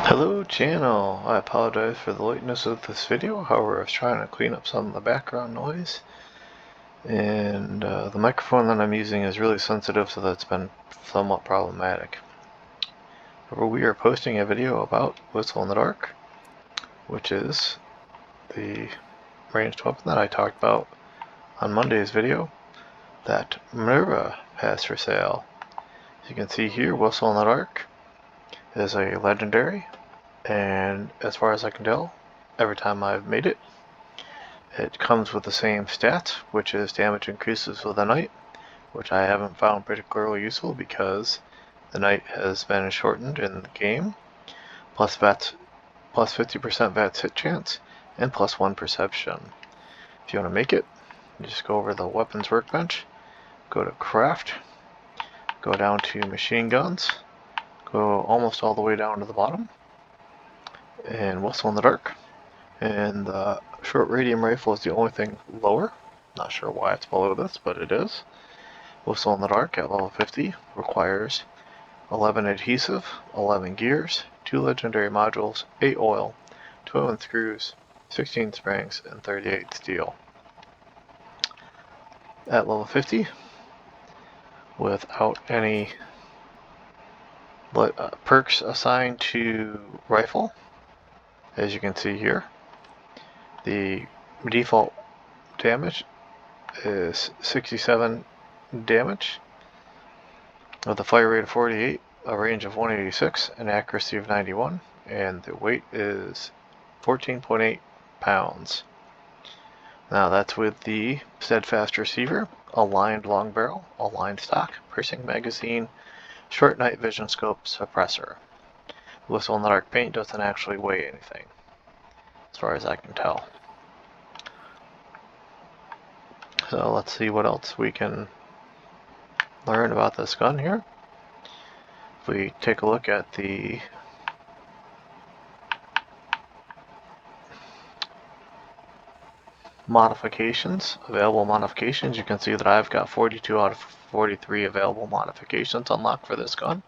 Hello channel, I apologize for the lateness of this video. However, I was trying to clean up some of the background noise, and the microphone that I'm using is really sensitive, so that's been somewhat problematic. However, we are posting a video about Whistle in the Dark, which is the ranged weapon that I talked about on Monday's video that Minerva has for sale. As you can see here, Whistle in the Dark is a legendary, and as far as I can tell, every time I've made it, it comes with the same stat, which is damage increases with the night, which I haven't found particularly useful because the night has been shortened in the game, plus 50% VATS hit chance, and plus 1 perception. If you want to make it, you just go over the weapons workbench, go to craft, go down to machine guns, go almost all the way down to the bottom, and Whistle in the Dark. And the short radium rifle is the only thing lower. Not sure why it's below this, but it is. Whistle in the Dark at level 50 requires 11 adhesive, 11 gears, 2 legendary modules, 8 oil, 12 screws, 16 springs, and 38 steel. At level 50, without any perks assigned to rifle, as you can see here, the default damage is 67 damage with a fire rate of 48, a range of 186, an accuracy of 91, and the weight is 14.8 pounds. Now that's with the steadfast receiver, aligned long barrel, aligned stock, piercing magazine, short night vision scope, suppressor. Whistle in the Dark paint doesn't actually weigh anything, as far as I can tell. So let's see what else we can learn about this gun here. If we take a look at the modifications, available modifications, you can see that I've got 42 out of 43 available modifications unlocked for this gun.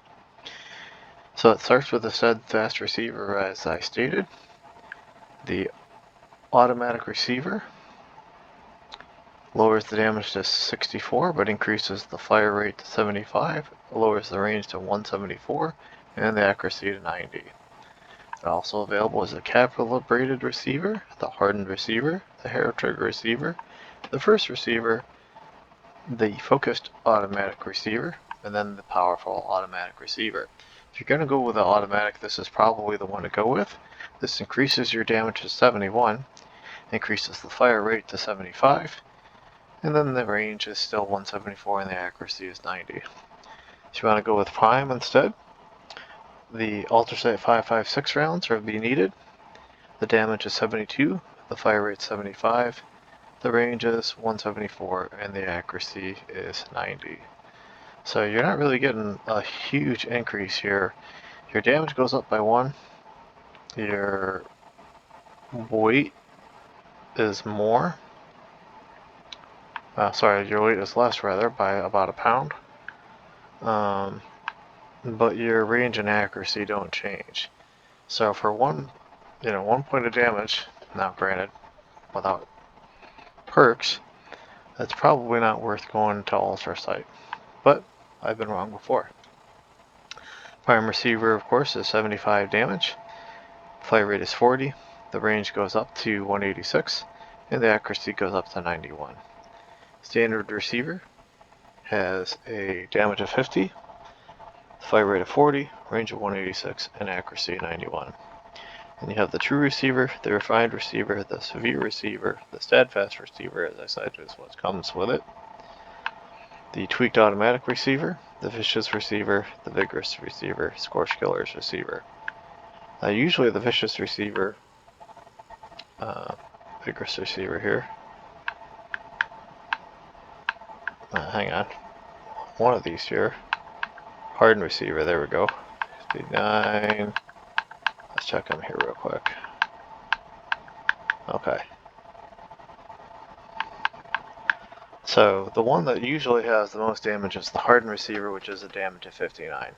So it starts with the steadfast receiver, as I stated. The automatic receiver lowers the damage to 64, but increases the fire rate to 75, lowers the range to 174, and the accuracy to 90. Also available is the calibrated receiver, the hardened receiver, the hair trigger receiver, the first receiver, the focused automatic receiver, and then the powerful automatic receiver. If you're going to go with the automatic, this is probably the one to go with. This increases your damage to 71, increases the fire rate to 75, and then the range is still 174 and the accuracy is 90. If you want to go with prime instead, the ultrasight 5.56 rounds will be needed. The damage is 72, the fire rate is 75, the range is 174, and the accuracy is 90. So you're not really getting a huge increase here. Your damage goes up by 1, your weight is more. Your weight is less rather, by about a pound. But your range and accuracy don't change. So for 1 point of damage, now granted, without perks, that's probably not worth going to ultrasight. But I've been wrong before. Prime receiver, of course, is 75 damage. Fire rate is 40. The range goes up to 186, and the accuracy goes up to 91. Standard receiver has a damage of 50, fire rate of 40, range of 186, and accuracy 91. And you have the true receiver, the refined receiver, the severe receiver, the steadfast receiver, as I said, is what comes with it. The tweaked automatic receiver, the vicious receiver, the vigorous receiver, scorch killer's receiver. Usually the vicious receiver, vigorous receiver here. Hang on. One of these here. Hardened receiver, there we go. 59. Let's check them here real quick. Okay. So the one that usually has the most damage is the hardened receiver, which is a damage of 59.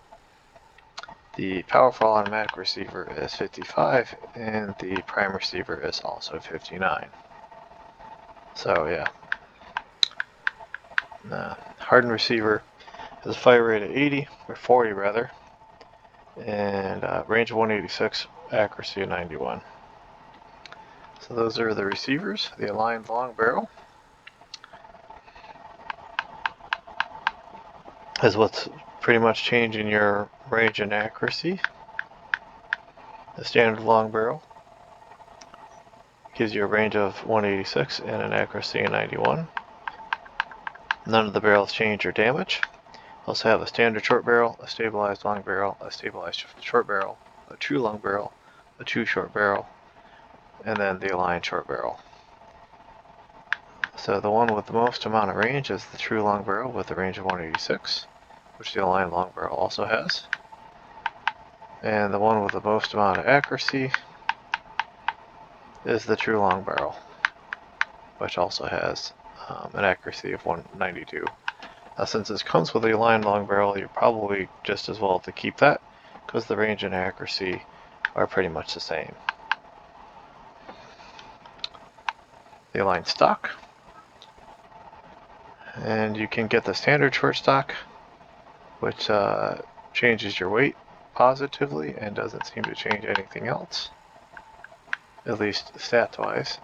The powerful automatic receiver is 55, and the prime receiver is also 59. So yeah. Hardened receiver has a fire rate of 80, or 40 rather, and range of 186, accuracy of 91. So those are the receivers. The aligned long barrel is what's pretty much changing your range and accuracy. The standard long barrel gives you a range of 186 and an accuracy of 91. None of the barrels change or damage. Also have a standard short barrel, a stabilized long barrel, a stabilized short barrel, a true long barrel, a true short barrel, and then the aligned short barrel. So the one with the most amount of range is the true long barrel with a range of 186, which the aligned long barrel also has. And the one with the most amount of accuracy is the true long barrel, which also has an accuracy of 192. Now since this comes with the aligned long barrel, you're probably just as well to keep that, because the range and accuracy are pretty much the same. The aligned stock, and you can get the standard short stock, which changes your weight positively and doesn't seem to change anything else, at least stats wise.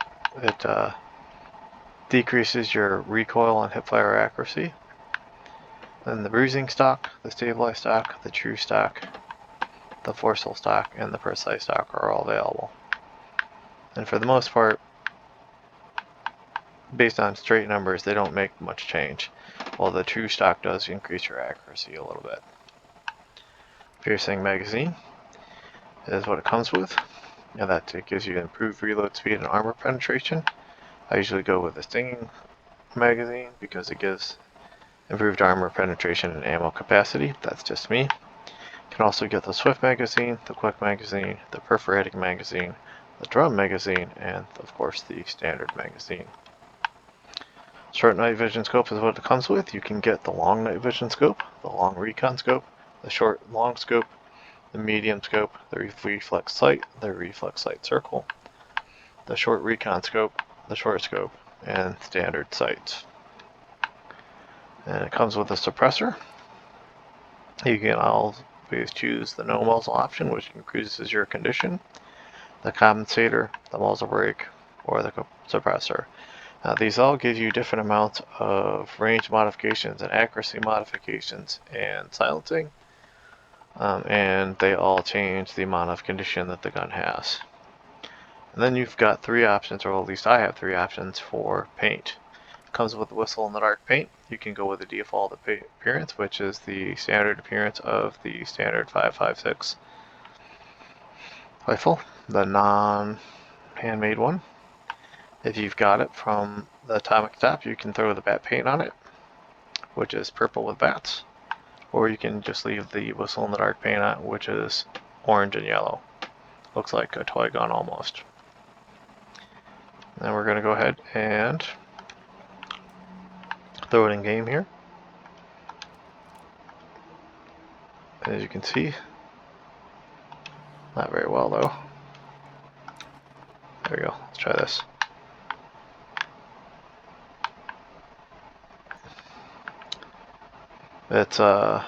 It decreases your recoil and hipfire accuracy. Then the bruising stock, the stabilized stock, the true stock, the forceful stock, and the precise stock are all available. And for the most part, based on straight numbers, they don't make much change, while the true stock does increase your accuracy a little bit. Piercing magazine is what it comes with, and that it gives you improved reload speed and armor penetration. I usually go with the stinging magazine because it gives improved armor penetration and ammo capacity. That's just me. You can also get the swift magazine, the quick magazine, the perforating magazine, the drum magazine, and of course the standard magazine. Short night vision scope is what it comes with. You can get the long night vision scope, the long recon scope, the short long scope, the medium scope, the reflex sight, the reflex sight circle, the short recon scope, the short scope, and standard sights. And it comes with a suppressor. You can always choose the no muzzle option, which increases your condition, the compensator, the muzzle brake, or the suppressor. Now these all give you different amounts of range modifications and accuracy modifications and silencing, and they all change the amount of condition that the gun has. And then you've got three options, or at least I have three options for paint. It comes with whistle in the dark paint. You can go with the default appearance, which is the standard appearance of the standard 5.56 rifle, the non-handmade one. If you've got it from the atomic top, you can throw the bat paint on it, which is purple with bats, or you can just leave the whistle in the dark paint on, which is orange and yellow. Looks like a toy gun almost. Then we're going to go ahead and throw it in game here. As you can see, not very well though. There we go. Let's try this. It's the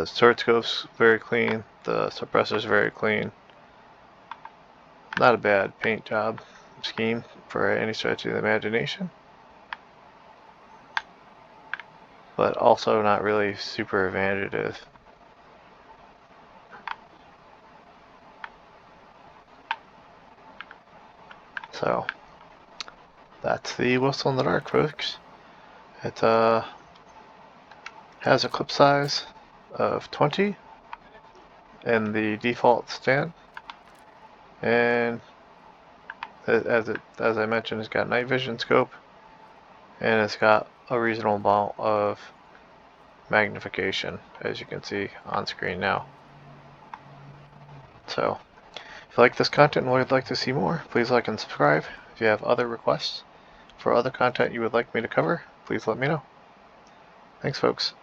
sword scope's very clean, the suppressor's very clean. Not a bad paint job scheme for any stretch of the imagination, but also not really super advantative. So that's the whistle in the dark, folks. It has a clip size of 20 in the default stand, and as I mentioned, it's got night vision scope, and it's got a reasonable amount of magnification, as you can see on screen now. So if you like this content and would like to see more, please like and subscribe. If you have other requests for other content you would like me to cover, please let me know. Thanks, folks.